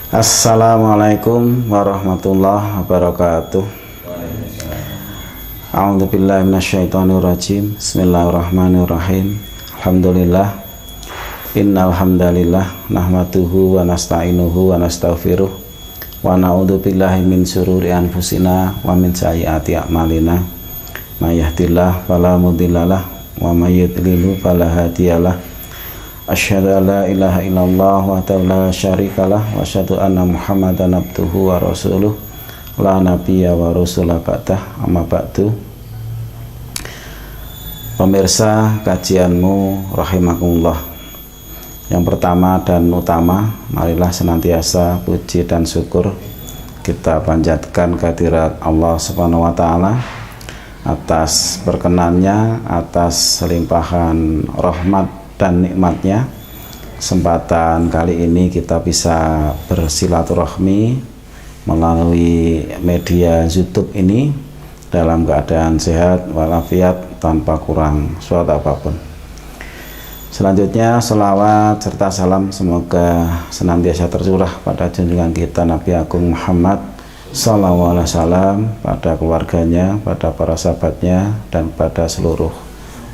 Assalamualaikum warahmatullahi wabarakatuh. A'udzubillahi minasyaitonirrajim. Bismillahirrahmanirrahim. Alhamdulillah. Innal hamdalillah nahmaduhu wa nasta'inuhu wa nastaghfiruh wa na'udzubillahi min syururi anfusina wa min sayyiati a'malina. May yahdihillahu fala mudhillalah wa may yudlil fala hadiyalah. Asyhadu an la ilaha illallah wa la syarikalah wa asyhadu anna Muhammadan abduhu wa rasuluh la nabiyya wa rasula ba'dah, amma ba'du. Pemirsa kajianmu rahimakumullah, yang pertama dan utama, marilah senantiasa puji dan syukur kita panjatkan kehadirat Allah Subhanahu wa taala atas perkenannya, atas limpahan rahmat dan nikmatnya. Kesempatan kali ini kita bisa bersilaturahmi melalui media YouTube ini dalam keadaan sehat walafiat tanpa kurang suatu apapun. Selanjutnya selawat serta salam semoga senantiasa tercurah pada junjungan kita Nabi Agung Muhammad sallallahu alaihi wasallam, pada keluarganya, pada para sahabatnya, dan pada seluruh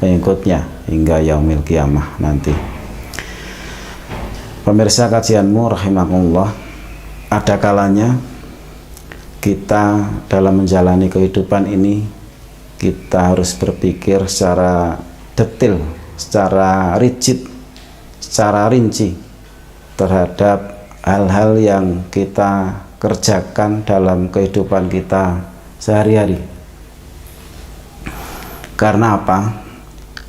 pengikutnya hingga yaumil kiamah nanti. Pemirsa kajianmu rahimakumullah, ada kalanya kita dalam menjalani kehidupan ini kita harus berpikir secara detail, secara rigid, secara rinci terhadap hal-hal yang kita kerjakan dalam kehidupan kita sehari-hari. Karena apa?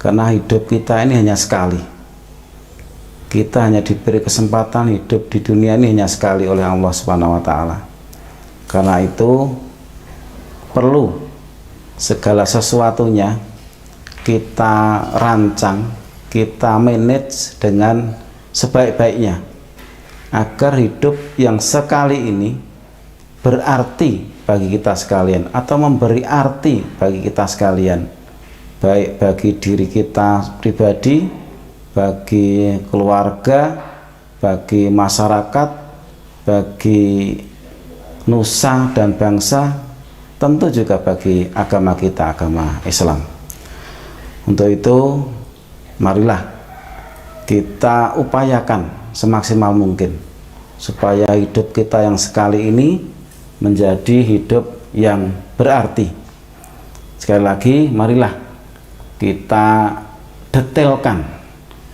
Karena hidup kita ini hanya sekali. Kita hanya diberi kesempatan hidup di dunia ini hanya sekali oleh Allah Subhanahu wa taala. Karena itu perlu segala sesuatunya kita rancang, kita manage dengan sebaik-baiknya agar hidup yang sekali ini berarti bagi kita sekalian atau memberi arti bagi kita sekalian, baik bagi diri kita pribadi, bagi keluarga, bagi masyarakat, bagi nusa dan bangsa, tentu juga bagi agama kita, agama Islam. Untuk itu marilah kita upayakan semaksimal mungkin supaya hidup kita yang sekali ini menjadi hidup yang berarti. Sekali lagi, marilah kita detailkan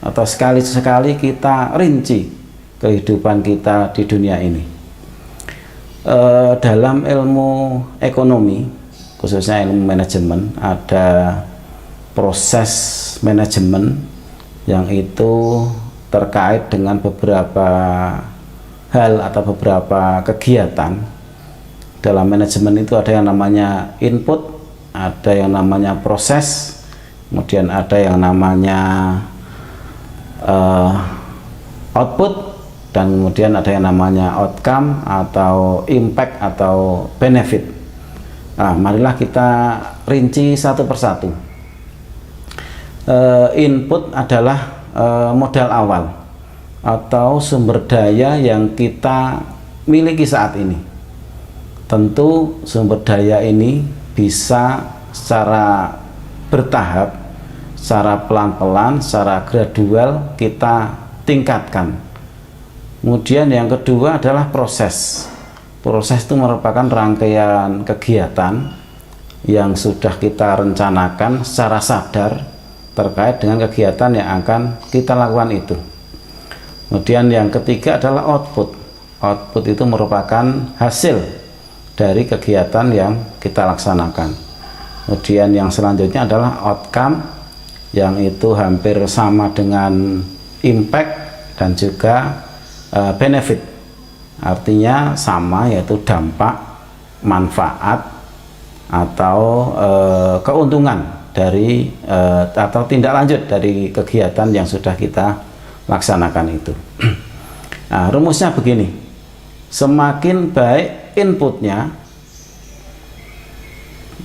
atau sekali-sekali kita rinci kehidupan kita di dunia ini. Dalam ilmu ekonomi, khususnya ilmu manajemen, ada proses manajemen yang itu terkait dengan beberapa hal atau beberapa kegiatan. Dalam manajemen itu ada yang namanya input, ada yang namanya proses, kemudian ada yang namanya output, dan kemudian ada yang namanya outcome atau impact atau benefit. Nah, marilah kita rinci satu persatu. Input adalah modal awal atau sumber daya yang kita miliki saat ini. Tentu sumber daya ini bisa secara bertahap, secara pelan-pelan, secara gradual kita tingkatkan. Kemudian yang kedua adalah proses. Proses itu merupakan rangkaian kegiatan yang sudah kita rencanakan secara sadar terkait dengan kegiatan yang akan kita lakukan itu. Kemudian yang ketiga adalah output. Output itu merupakan hasil dari kegiatan yang kita laksanakan. Kemudian yang selanjutnya adalah outcome, yang itu hampir sama dengan impact dan juga benefit. Artinya sama, yaitu dampak, manfaat atau keuntungan dari atau tindak lanjut dari kegiatan yang sudah kita laksanakan itu. Nah, rumusnya begini: semakin baik inputnya,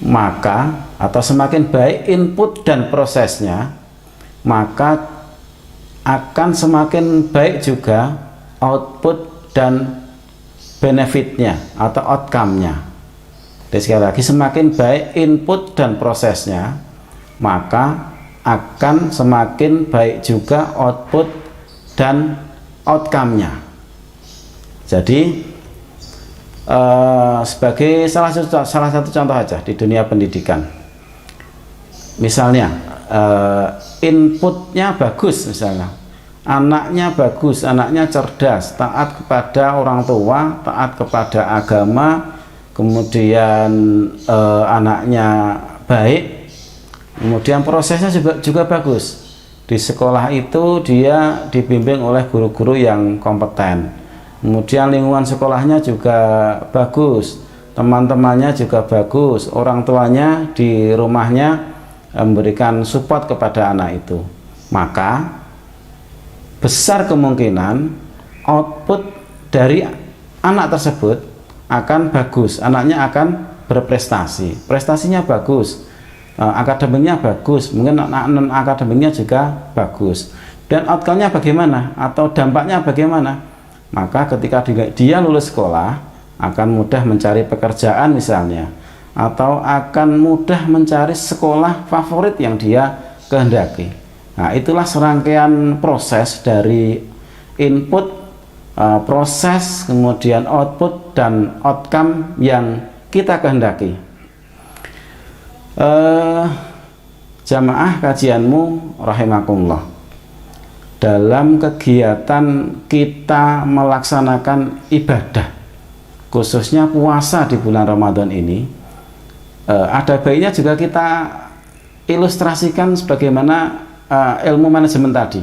maka atau semakin baik input dan prosesnya, maka akan semakin baik juga output dan benefitnya atau outcome-nya. Dan sekali lagi, semakin baik input dan prosesnya, maka akan semakin baik juga output dan outcome-nya. Jadi sebagai salah satu contoh aja di dunia pendidikan, misalnya inputnya bagus, misalnya anaknya bagus, anaknya cerdas, taat kepada orang tua, taat kepada agama, kemudian anaknya baik, kemudian prosesnya juga bagus. Di sekolah itu dia dibimbing oleh guru-guru yang kompeten, kemudian lingkungan sekolahnya juga bagus, teman-temannya juga bagus, orang tuanya di rumahnya memberikan support kepada anak itu, maka besar kemungkinan output dari anak tersebut akan bagus, anaknya akan berprestasi, prestasinya bagus, akademiknya bagus, mungkin non akademiknya juga bagus. Dan outcome-nya bagaimana atau dampaknya bagaimana? Maka ketika dia lulus sekolah akan mudah mencari pekerjaan misalnya, atau akan mudah mencari sekolah favorit yang dia kehendaki. Nah, itulah serangkaian proses dari input, proses, kemudian output dan outcome yang kita kehendaki. Jamaah kajianmu rahimakumullah, dalam kegiatan kita melaksanakan ibadah, khususnya puasa di bulan Ramadan ini, ada baiknya juga kita ilustrasikan sebagaimana ilmu manajemen tadi.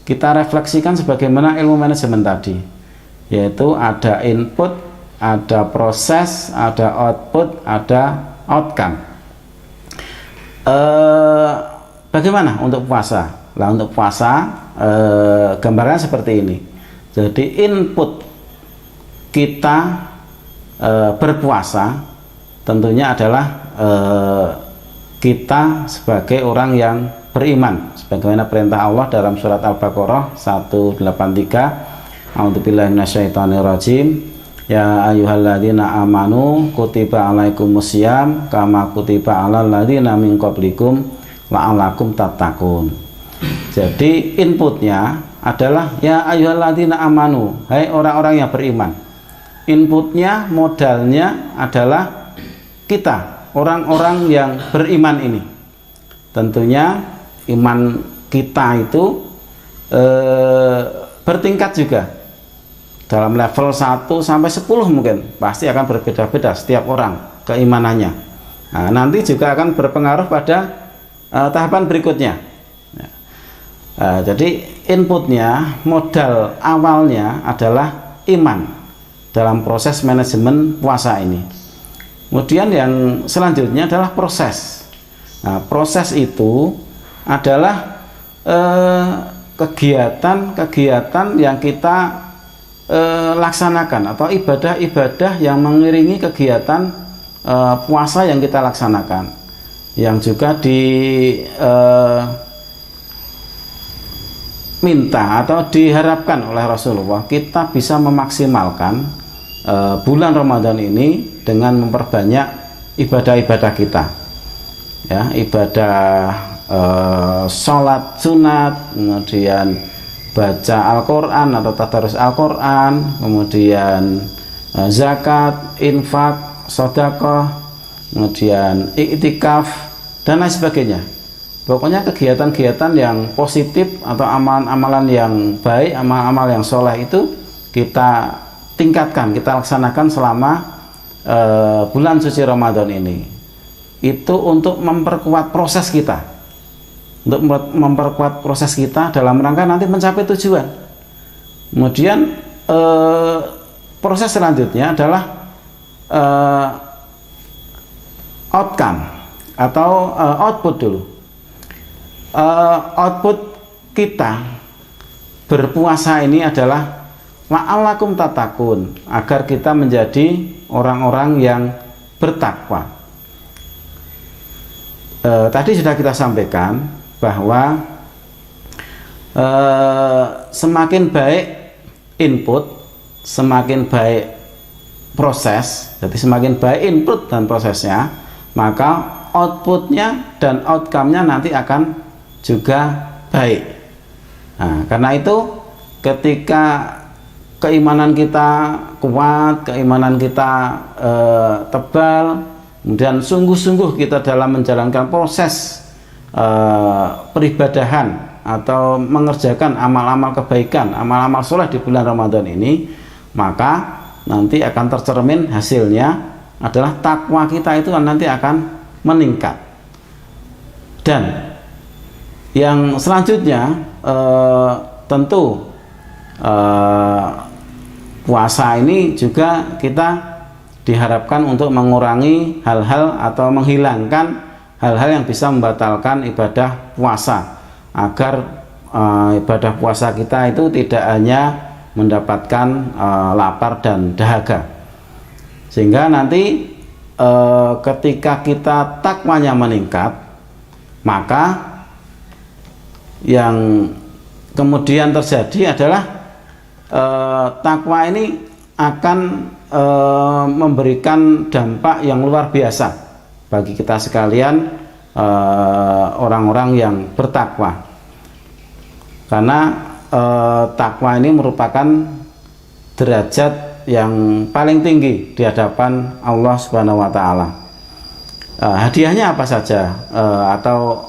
Kita refleksikan sebagaimana ilmu manajemen tadi, yaitu ada input, ada proses, ada output, ada outcome. Bagaimana untuk puasa? Nah, untuk puasa gambarannya seperti ini. Jadi input kita berpuasa tentunya adalah kita sebagai orang yang beriman, sebagaimana perintah Allah dalam surat Al-Baqarah 183, A'udzubillahi minasyaitonirrajim, ya ayyuhalladzina amanu kutiba alaikumusiyam kama kutiba alal ladzina min qablikum la'allakum tattaqun. Jadi inputnya adalah ya ayyuhalladzina amanu, hai orang-orang yang beriman. Inputnya, modalnya adalah kita, orang-orang yang beriman ini. Tentunya iman kita itu bertingkat juga, dalam level 1 sampai 10 mungkin pasti akan berbeda-beda setiap orang keimanannya. Nah, nanti juga akan berpengaruh pada tahapan berikutnya. Jadi inputnya, modal awalnya adalah iman dalam proses manajemen puasa ini. Kemudian yang selanjutnya adalah proses. Nah, proses itu adalah kegiatan-kegiatan yang kita laksanakan, atau ibadah-ibadah yang mengiringi kegiatan puasa yang kita laksanakan, yang juga minta atau diharapkan oleh Rasulullah kita bisa memaksimalkan bulan Ramadan ini dengan memperbanyak ibadah-ibadah kita, ya, ibadah sholat sunat, kemudian baca Al-Quran atau tadarus Al-Quran, kemudian zakat, infak, sedekah, kemudian iktikaf dan lain sebagainya. Pokoknya kegiatan-kegiatan yang positif atau amalan-amalan yang baik, amal-amal yang soleh itu kita tingkatkan, kita laksanakan selama bulan suci Ramadan ini. Itu untuk memperkuat proses kita, untuk memperkuat proses kita dalam rangka nanti mencapai tujuan. Kemudian proses selanjutnya adalah outcome atau output dulu. Output kita berpuasa ini adalah la'allakum tattaqun, agar kita menjadi orang-orang yang bertakwa. Tadi sudah kita sampaikan bahwa semakin baik input, semakin baik proses, jadi semakin baik input dan prosesnya, maka outputnya dan outcome-nya nanti akan juga baik. Nah, karena itu ketika keimanan kita kuat, keimanan kita tebal, kemudian sungguh-sungguh kita dalam menjalankan proses peribadahan atau mengerjakan amal-amal kebaikan, amal-amal soleh di bulan Ramadan ini, maka nanti akan tercermin hasilnya adalah takwa kita itu nanti akan meningkat. Dan yang selanjutnya tentu puasa ini juga kita diharapkan untuk mengurangi hal-hal atau menghilangkan hal-hal yang bisa membatalkan ibadah puasa, agar ibadah puasa kita itu tidak hanya mendapatkan lapar dan dahaga, sehingga nanti ketika kita takwanya meningkat, maka yang kemudian terjadi adalah takwa ini akan memberikan dampak yang luar biasa bagi kita sekalian, orang-orang yang bertakwa, karena takwa ini merupakan derajat yang paling tinggi di hadapan Allah Subhanahu wa Ta'ala. Hadiahnya apa saja, atau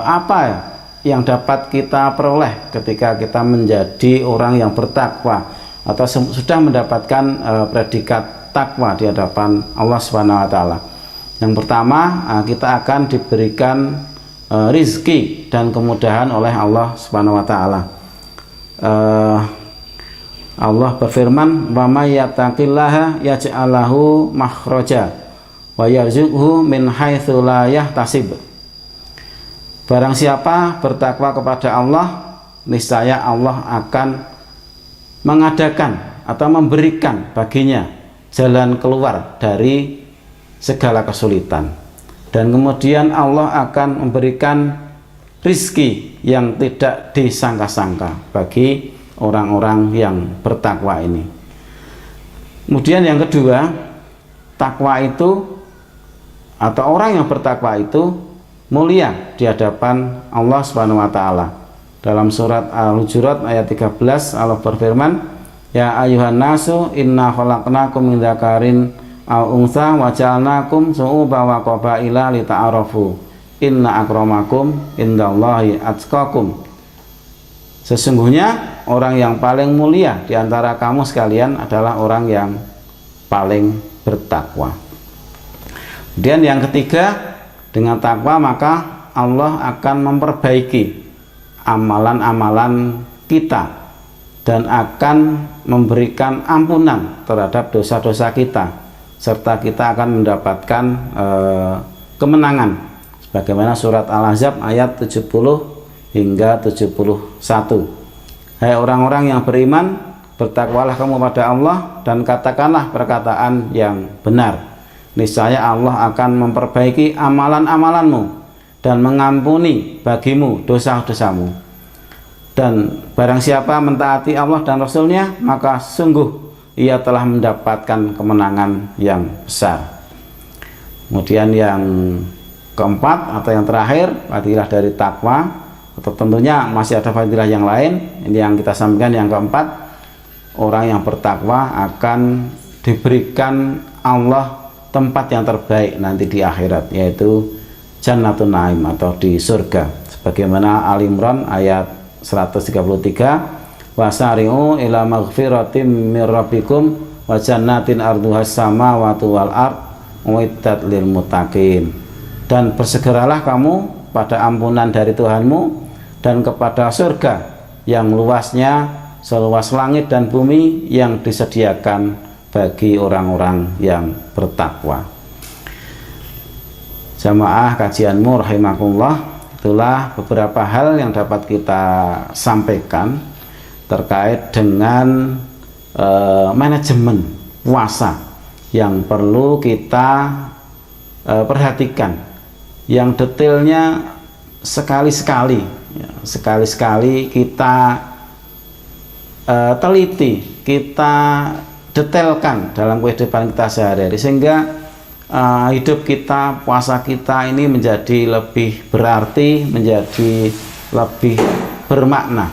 apa yang dapat kita peroleh ketika kita menjadi orang yang bertakwa atau sudah mendapatkan predikat takwa di hadapan Allah Subhanahu wa Ta'ala? Yang pertama, kita akan diberikan rizki dan kemudahan oleh Allah Subhanahu wa Ta'ala. Allah berfirman, "Wa may yattaqillaha yaj'al lahu makhraja wa yarzuqhu min haitsu la yahtasib." Barang siapa bertakwa kepada Allah, niscaya Allah akan mengadakan atau memberikan baginya jalan keluar dari segala kesulitan, dan kemudian Allah akan memberikan rizki yang tidak disangka-sangka bagi orang-orang yang bertakwa ini. Kemudian yang kedua, takwa itu atau orang yang bertakwa itu mulia di hadapan Allah Subhanahu wa Ta'ala. Dalam surat Al-Hujurat ayat 13, Allah berfirman, "Ya ayuhan nasu inna khalaqnakum min dzakarin aw untha wa ja'alnakum syu'uban wa qabaila lita'arafu. Inna akramakum indallahi atqakum." Sesungguhnya orang yang paling mulia di antara kamu sekalian adalah orang yang paling bertakwa. Kemudian yang ketiga, dengan takwa maka Allah akan memperbaiki amalan-amalan kita dan akan memberikan ampunan terhadap dosa-dosa kita, serta kita akan mendapatkan kemenangan. Bagaimana surat Al-Ahzab ayat 70 hingga 71. "Hai orang-orang yang beriman, bertakwalah kamu pada Allah dan katakanlah perkataan yang benar. Niscaya Allah akan memperbaiki amalan-amalanmu dan mengampuni bagimu dosa-dosamu. Dan barang siapa mentaati Allah dan Rasul-Nya, maka sungguh ia telah mendapatkan kemenangan yang besar." Kemudian yang keempat atau yang terakhir, fadilah dari takwa, atau tentunya masih ada fadilah yang lain. Ini yang kita sampaikan yang keempat, orang yang bertakwa akan diberikan Allah tempat yang terbaik nanti di akhirat, yaitu Jannatun Naim atau di surga. Sebagaimana Al-Imran ayat 133, "Wasari'u ila maghfiratim mir rabbikum wa jannatin arduhas samawati wal ard uiddat lil muttaqin." Dan bersegeralah kamu pada ampunan dari Tuhanmu dan kepada surga yang luasnya seluas langit dan bumi yang disediakan bagi orang-orang yang bertakwa. Jamaah kajianmu rahimakumullah, itulah beberapa hal yang dapat kita sampaikan terkait dengan manajemen puasa yang perlu kita perhatikan, yang detailnya sekali-sekali kita teliti, kita detailkan dalam kehidupan kita sehari-hari, sehingga hidup kita, puasa kita ini menjadi lebih berarti, menjadi lebih bermakna,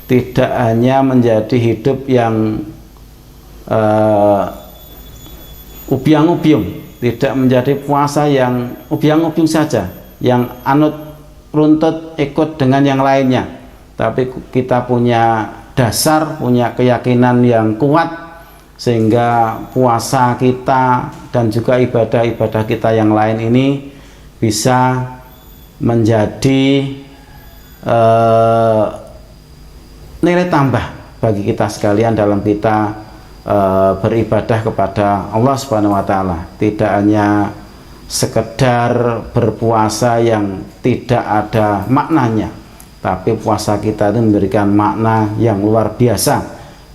tidak hanya menjadi hidup yang ubiang-ubiung, tidak menjadi puasa yang ubiang-ubiung saja, yang anut runtut ikut dengan yang lainnya, tapi kita punya dasar, punya keyakinan yang kuat, sehingga puasa kita dan juga ibadah-ibadah kita yang lain ini bisa menjadi nilai tambah bagi kita sekalian dalam kita beribadah kepada Allah Subhanahu wa Ta'ala. Tidak hanya sekedar berpuasa yang tidak ada maknanya, tapi puasa kita itu memberikan makna yang luar biasa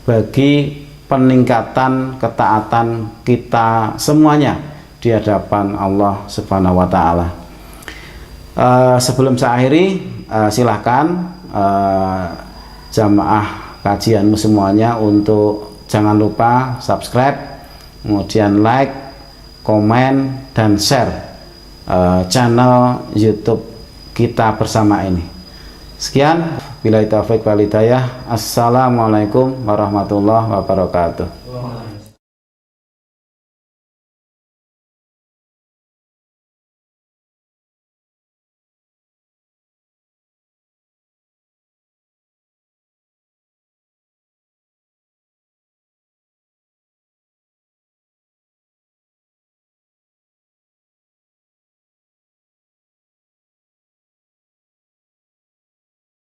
bagi peningkatan ketaatan kita semuanya di hadapan Allah Subhanahu wa Ta'ala. Sebelum saya akhiri, silahkan jamaah kajianmu semuanya untuk jangan lupa subscribe, kemudian like, komen, dan share channel YouTube kita bersama ini. Sekian, billahi taufiq wal hidayah. Assalamualaikum warahmatullahi wabarakatuh.